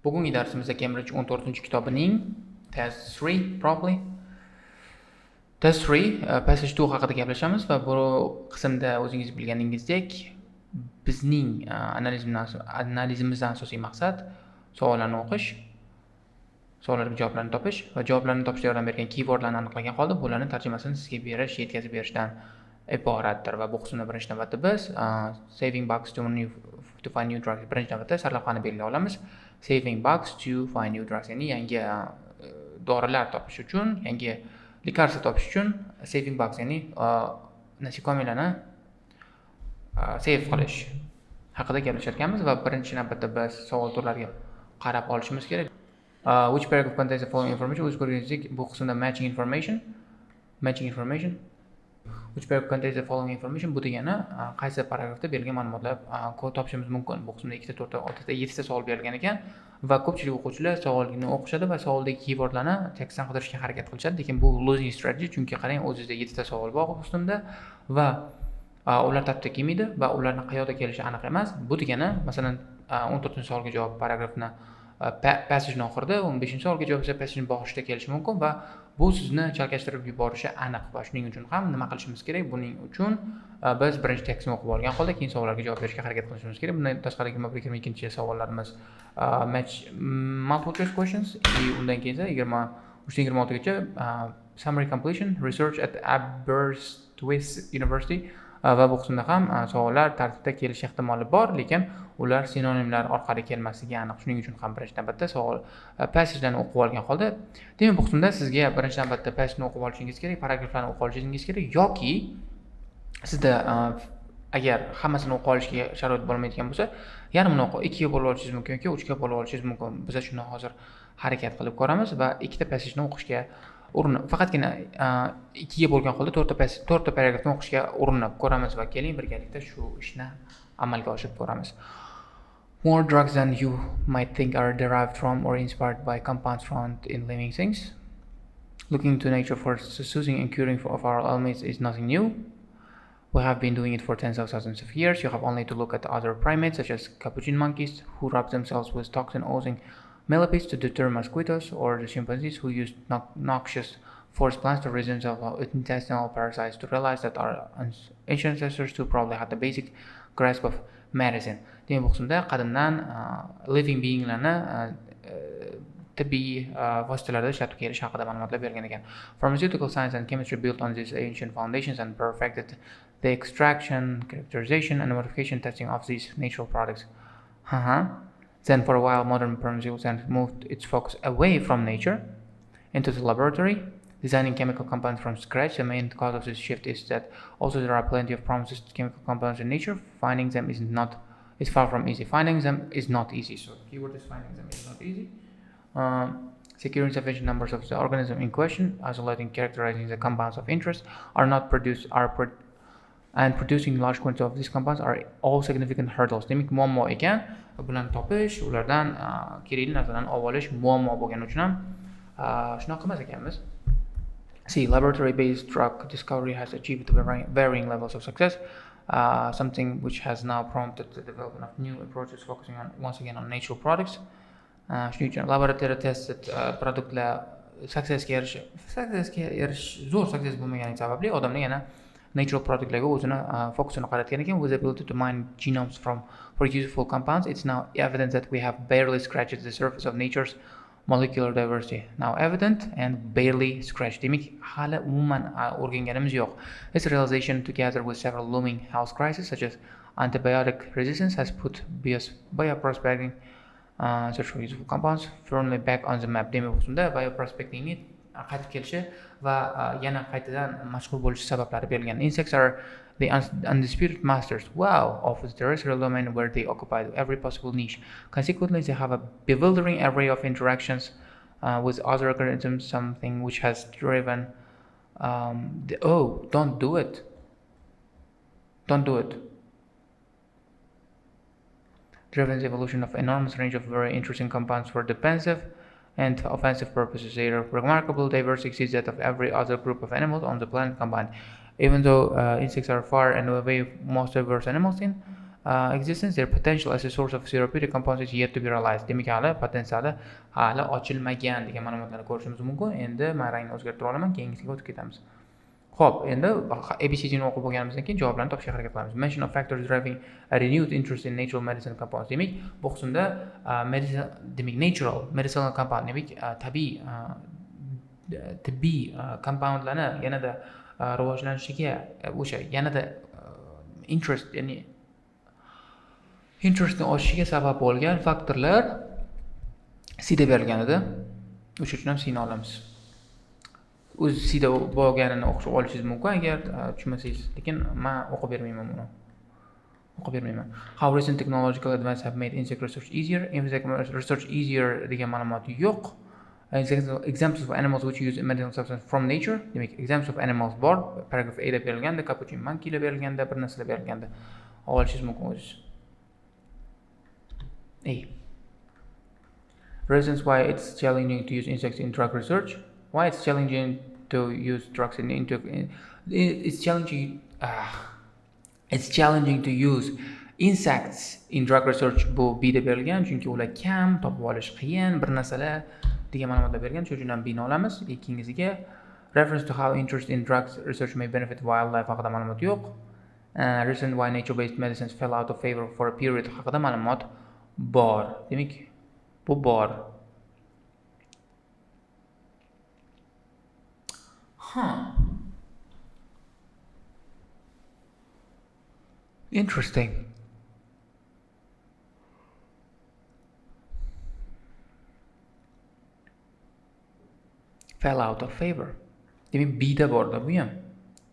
Bugungi darsimizda Cambridge 14-kitobining test 3 probably test 3 passage 2 haqida gaplashamiz va bu qismda o'zingiz bilganingizdek bizning analizimizdan asosiy maqsad savollarni o'qish, savollarga javoblarni topish va javoblarni topishda yordam bergan keywordlarni aniqlagan holda bularni tarjimasini sizga berish, yetkazib berishdan iboratdir. Va bu qismda birinchi navbatda biz saving bucks to find new drugs birinchi navbatda sarlavhani belgilay olamiz. Saving bucks to find new drugs, ya'ni yangi dorilar topish uchun, yangi lekarstva topish uchun saving bucks, ya'ni nasikomilarni save qilish haqida gaplashar ekanmiz va birinchi navbatda biz savol turlariga qarab olishimiz kerak. Which paragraph contains the following information? Bu qismda matching information. Which paragraph contains the following information? Bu degani qaysi paragrafda berilgan ma'lumotlar topishimiz mumkin. Bu qismda 2 ta, 4 ta, 6 ta, 7 ta savol berilgan ekan va ko'pchilik o'quvchilar savolni o'qishadi va savoldagi keywordlarni tekstdan qidirishga harakat qilishadi, lekin bu losing strategy, chunki qarang, o'zingizda 7 ta savol bor qismda va ular tartibda kelmaydi va ularni qayerda kelishi aniq emas. Bu degani, masalan, 14-savolga javob paragrafni passageni oxirida, 15-savolga javob esa passageni boshida kelishi mumkin va bu sizni chalkashtirib yuborishi aniq va shuning uchun ham nima qilishimiz kerak? Buning uchun biz birinchi tekstni o'qib olgan holda keyin savollarga javob berishga harakat qilishimiz kerak. Bundan tashqari 22-chi savollarimiz match multiple choice questions undan keyin esa 23-26gacha summary completion research at Adress University va bu qismda ham savollar tartibda kelish ehtimoli bor, lekin ular sinonimlar orqali kelmasligi aniq. Shuning uchun ham birinchi navbatda savol passagelarni o'qib olgan holda, demak bu qismda sizga birinchi navbatda passageni o'qib olishingiz kerak, paragraflarni o'qib olishingiz kerak yoki sizda agar hammasini o'qib olishga sharoit bo'lmaydigan bo'lsa, yarmini o'qib 2 ga bo'lib olishingiz mumkin yoki 3 ga bo'lib olishingiz mumkin. Biz shuni hozir harakat qilib ko'ramiz va 2 ta passageni o'qishga urinib, faqatgina 2 ga bo'lgan holda 4 ta paragrafni o'qishga urinib ko'ramiz va keling birgalikda shu ishni amalga oshirib ko'ramiz. More drugs than you might think are derived from or inspired by compounds found in living things. Looking to nature for soothing and curing of our ailments is nothing new. We have been doing it for tens of thousands of years. You have only to look at other primates such as capuchin monkeys who rub themselves with toxin-oozing millipedes to deter mosquitoes, or the chimpanzees who use noxious forest plants to rid themselves of intestinal parasites to realize that our ancient ancestors too probably had the basic grasp of medicine. Demak, bu qismda qadimdan living beinglarni tibbiy vositalarda ishlatib kelish haqida ma'lumotlar berilgan ekan. Pharmaceutical science and chemistry built on these ancient foundations and perfected the extraction, characterization, and modification testing of these natural products. Then for a while, modern pharmaceutical science moved its focus away from nature into the laboratory, designing chemical compounds from scratch. The main cause of this shift is that also there are plenty of promising chemical compounds in nature. Finding them is far from easy. Finding them is not easy. So keyword is finding them is not easy. Securing sufficient numbers of the organism in question, isolating, characterizing the compounds of interest and producing large quantities of these compounds are all significant hurdles. Demak, muammo ekan, bularni topish, ulardan kerakli narsalarni olib olish muammo bo'lgani uchun ham shunaqa qilmas ekanmiz. See, laboratory-based drug discovery has achieved varying levels of success, something which has now prompted the development of new approaches focusing on once again on natural products. Shuning uchun laboratoriya tested produktlar successga erishish zo'r success bo'lmagani sababli odamlar yana natural productlarga o'zini fokusini qaratgan ekan. With the ability to mine genomes for useful compounds, it's now evident that we have barely scratched the surface of nature's molecular diversity. Now evident and barely scratched. Demak, hali umuman o'rganganimiz yo'q. This realization, together with several looming health crises such as antibiotic resistance, has put bioprospecting search for useful compounds firmly back on the map. Demak, bu qismda bioprospectingni qaytib kelishi va yana qaytadan mashg'ul bo'lish sabablari berilgan. Insects are the undisputed masters, of the terrestrial domain where they occupy every possible niche. Consequently, they have a bewildering array of interactions with other organisms, something which has driven don't do it. Driven the evolution of enormous range of very interesting compounds for defensive and offensive purposes. Their remarkable diversity exceeds that of every other group of animals on the planet combined. Even though insects are far and away most diverse animals in existence, their potential as a source of therapeutic compounds is yet to be realized. Demak, hali potensiali hali ochilmagan degan ma'lumotlarni ko'rishimiz mumkin. Endi men rangni o'zgartira olaman, keyingisiga o'tib ketamiz. Xo'p, endi ABCD ni o'qib bo'lganimizdan keyin javoblarni topishga harakat qilamiz. Mention of factors driving a renewed interest in natural medicine compounds. Demak, bu qismda natural medicinal compound, demak, tibbiy compoundlarni yanada rivojlanishiga o'sha yanada interestni oshishiga sabab bo'lgan faktorlar C deb berilgan edi. O'sha uchun ham C ni olamiz. O'zi C da bo'lganini o'qib olishingiz mumkin agar tushunmasangiz, lekin men o'qib bermayman buni. How recent technological advances have made insect research easier? Insect research easier degan ma'lumot yo'q. Examples of animals which use medicinal substance from nature. Demak, examples of animals bor. Paragraf A da berilganda, capuchin monkey da berilganda, bir narsa da berilganda olishingiz mumkin o'zingiz. A. Reasons why it's challenging to use insects in drug research. Why it's challenging to use drugs it's challenging to use insects in drug research. Bu B deb berilgan, chunki ular kam, topib olish qiyin, bir narsalar degan ma'lumotlar bergan. Shuning uchun ham B ni olamiz. Ikkingisiga reference to how interest in drugs research may benefit wildlife haqida ma'lumot yo'q. Reason why nature-based medicines fell out of favor for a period haqida ma'lumot bor. Demak, bu bor. Interesting. Fell out of favor. Demak, B da borda bu ham.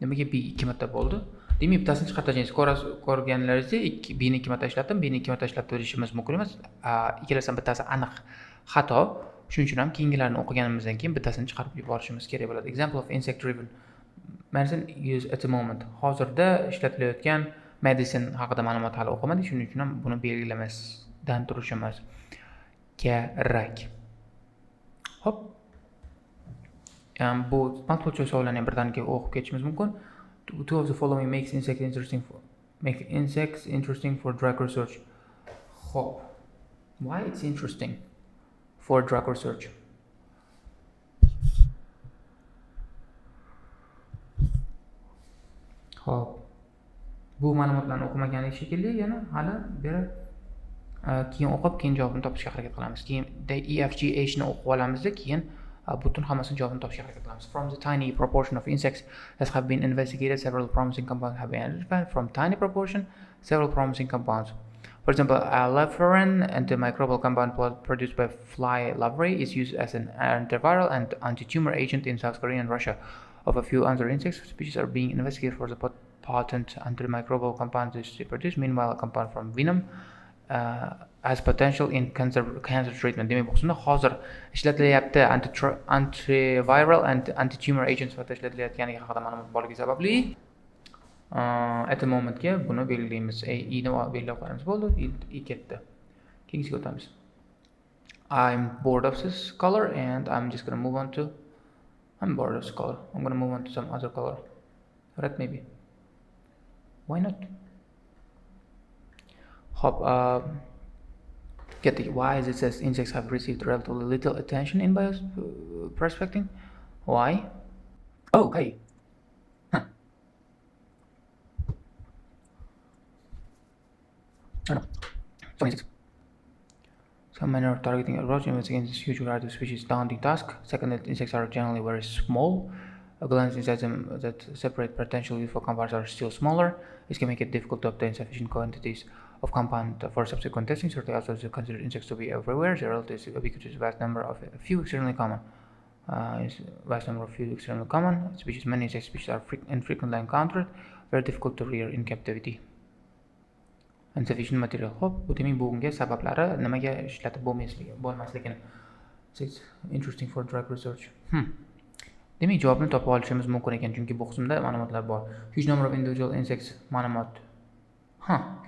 Nimaga B 2 marta bo'ldi? Demak, bittasini chiqartachingiz. Ko'rganlaringizda B ni 2 marta ishlatdim, B ni 2 marta ishlatib berishimiz mumkin emas. Ikkalasidan bittasi aniq xato. Shuning uchun ham keyingilarni o'qiganimizdan keyin bittasini chiqarib yuborishimiz kerak bo'ladi. Example of insect driven medicine used at the moment. Hozirda ishlatilayotgan medicine haqida ma'lumot hali o'qimadik, shuning uchun ham buni belgilamasdan turishimiz kerak. Hop. Bu multiple choice savollarni birdaniga o'qib ketishimiz mumkin. Two of the following makes insects interesting for drug research. Hop. Why it's interesting for drug research? Hop. Bu ma'lumotlarni o'qimagan shekilli, yana hali beri keyin o'qib, keyin javobini topishga harakat qilamiz. Keyin EFGH ni o'qib olamizda, keyin butun hammasini javobini topishga harakat qilamiz. From the tiny proportion of insects that have been investigated, several promising compounds have been identified. From tiny proportion, several promising compounds. For example, alpharin, antimicrobial compound produced by fly larvae, is used as an antiviral and anti-tumor agent in South Korea and Russia. Of a few other insect species are being investigated for the potent antimicrobial compounds they produce. Meanwhile, a compound from venom has potential in cancer treatment. Demak, bu qismda hozir ishlatilayapti antiviral and anti-tumor agents sifatida ishlatilayotganiga haqida ma'lumot borligi sababli at the momentga buni belgilaymiz. E ni belgilab qo'yamiz. Bo'ldi. E ketdi. Keyingisiga o'tamiz. I'm bored of this color and I'm just going to move on to I'm bored of this color. I'm going to move on to some other color. Red maybe. Why not? Hop. Why is it says insects have received relatively little attention in bioprospecting? Why? Oh, okay. Huh. Oh no. Some insects. Some men are targeting approach against this huge variety of species daunting task. Second, that insects are generally very small. Glands inside them that separate potential useful compounds are still smaller. This can make it difficult to obtain sufficient quantities of compound for subsequent testing. Certainly, also consider insects to be everywhere. They're relatively ubiquitous. Vast number of few extremely common. Species. Many insect species are infrequently encountered. Very difficult to rear in captivity. Insufficient material. Hop, bu demak bugungi sabablari nimaga ishlatib bo'lmasligini. It's interesting for drug research. Demak, javobni topib olishimiz mumkin ekan, chunki bu qismda ma'lumotlar bor. Huge number of individual insects ma'lumot.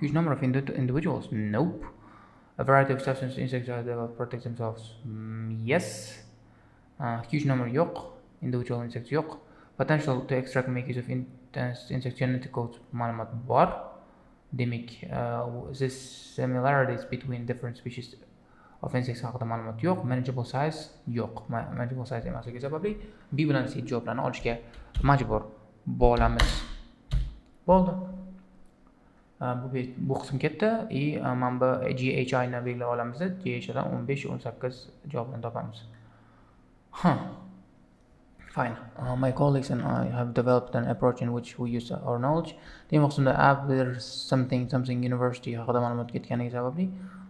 Huge number of individuals. Nope. A variety of substances insects develop protect themselves. Yes. Huge number yo'q. Individual insects yo'q. Potential to extract make use of intense insect genetic codes ma'lumot bor. Demak, the similarities between different species of insects haqida ma'lumot yo'q. Manageable size yo'q. Manageable size emasligi sababli B bilan C javoblarni olishga majbur bo'lamiz. Bo'ldi. Bu qism ketdi. Mana bu GHI ni belgilab olamiz. GHI dan 15-18 javoblarni topamiz. Fine. My colleagues and I have developed an approach in which we use our knowledge. Demak, qismda there's something university haqida ma'lumot ketganligi sababli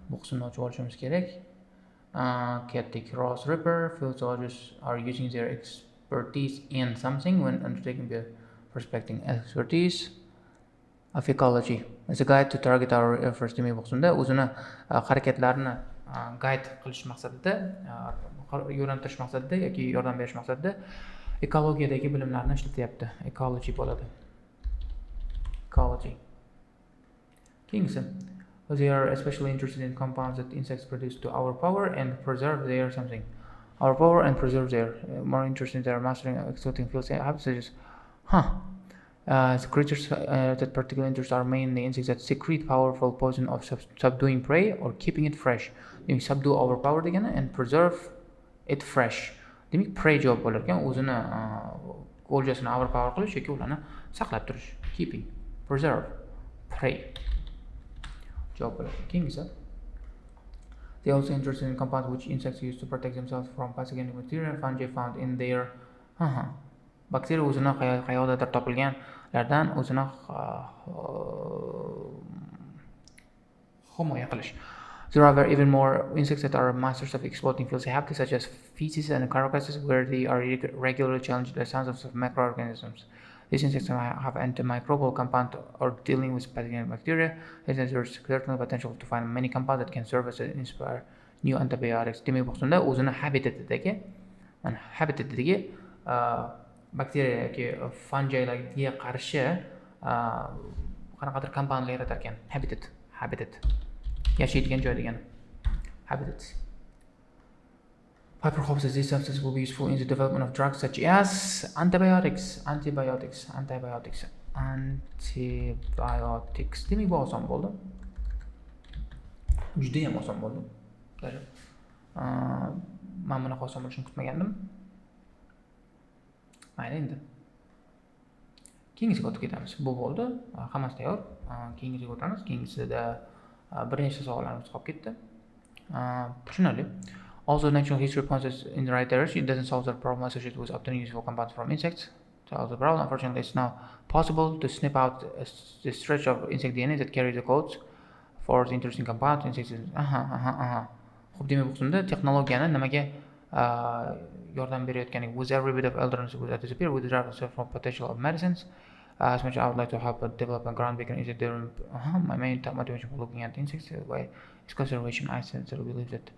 bu qismni ochib olishimiz kerak. Ketdik. Ross Ripper, field scientists are using their expertise in something when undertaking the prospecting expertise of ecology. As a guide to target our efforts. Demak, bu qismda o'zini harakatlarini guide qilish maqsadida, yo'lantirish maqsadida yoki yordam berish maqsadida ekologiyadagi bilimlarni ishlatyapti. Ecology bo'ladi. Ecology. Keyingisi. They are especially interested in compounds that insects produce to our power and preserve their something. Our power and preserve their. More interested in their mastering exotic fields and habits. The creatures that particular interest are mainly insects that secrete powerful poison of subduing prey or keeping it fresh. Demak, subdue overpower degani and preserve it fresh. Demak, prey javob bo'lar ekan, o'zini o'ljasini overpower qilish yoki ularni saqlab turish. Keeping, preserve, prey. Javob bo'ladi. Keyingisi. They also interested in compounds which insects use to protect themselves from pathogenic bacteria and fungi found in their bakteriya o'zini qayerdadir topilganlardan o'zini himoya qilish. There are even more insects that are masters of exploiting fields habitats such as feces and carcasses where they are regularly challenged by thousands of microorganisms. These insects have antimicrobial compound or dealing with pathogenic bacteria. There is certainly potential to find many compounds that can serve as an inspire new antibiotics. Demak, bu qismda o'zini habitatidagi bakteriya yoki fungilarga qarshi qanaqadir kompoundlar yaratar ekan. Habitat. Yashaydigan joy degani. Habitats. Piper hopes that these substances will be useful in the development of drugs such as antibiotics. Demak, bu oson bo'ldi. Juda ham oson bo'ldi. Men bunaqa oson bo'lishini kutmagandim. Mayli endi. Keyingisiga o'tib ketamiz. Bu bo'ldi. Hammasi tayyor. Keyingisiga o'tamiz. Keyingisida bir nechta savollarimiz qolib ketdi. Tushunarli. Also, natural history points us in the right direction. It doesn't solve the problem associated with obtaining useful compounds from insects. Solves the problem. Unfortunately, it's now possible to snip out the stretch of insect DNA that carries the codes for the interesting compounds. Insects. Xo'p, demak, bu qismda texnologiyani nimaga yordam berayotganik. With every bit of elderness would disappear with the drive from potential of medicines. As much as I would like to help develop a groundbreaking insect, my main motivation for looking at insects is conservation. I sincerely believe that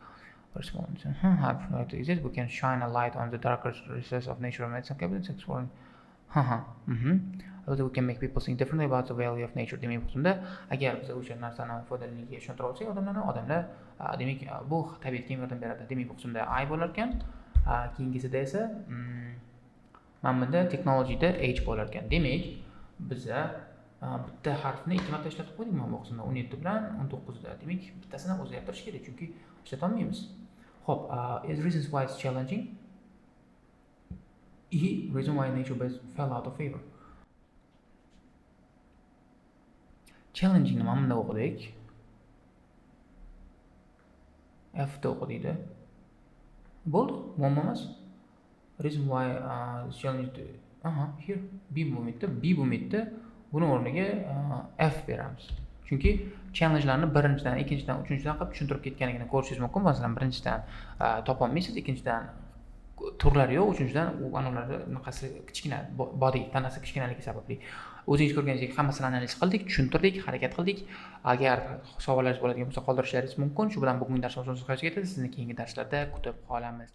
response have to exist. We can shine a light on the darker recesses of nature and medicine cabinets, exploring. We can make people think differently about the value of nature. Demak, bunda agar biz o'sha narsani foydaliligiga ishontira olsak, odamlar demak bu tabiatga yordam beradi. Demak, bu qismda I bo'lar ekan. Keyingisida esa mana bunda technologyda H bo'lar ekan. Demak, biza bitta harfni ikki marta ishlatib qo'ydik mana bu qismda 17 bilan 19 da. Demak, bittasini o'zgartirish kerak, chunki ishlata olmaymiz. Xo'p, reasons why it's challenging. Reason why nature base fell out of favor. Challenging ni mana bunda o'qidik. F da o'qidikda. Bo'ldi, muammo emas. Reason why challenging here B bo'lmaydi. Buni o'rniga F beramiz. Chunki challenge'larni birinchidan, ikkinchidan, uchinchidan qilib tushuntirib ketganligini ko'rishingiz mumkin. Masalan, birinchidan topa olmaysiz, ikkinchidan turlari yo'q, uchinchidan ularni bunaqasi kichkina body tanasi kichkinaligi sababli. O'zingiz ko'rganingizdek hammasini analiz qildik, tushuntirdik, harakat qildik. Agar savollaringiz bo'ladigan bo'lsa qoldirishlaringiz mumkin. Shu bilan bugungi darsimiz o'z nihoyasiga yetadi. Sizni keyingi darslarda kutib qolamiz.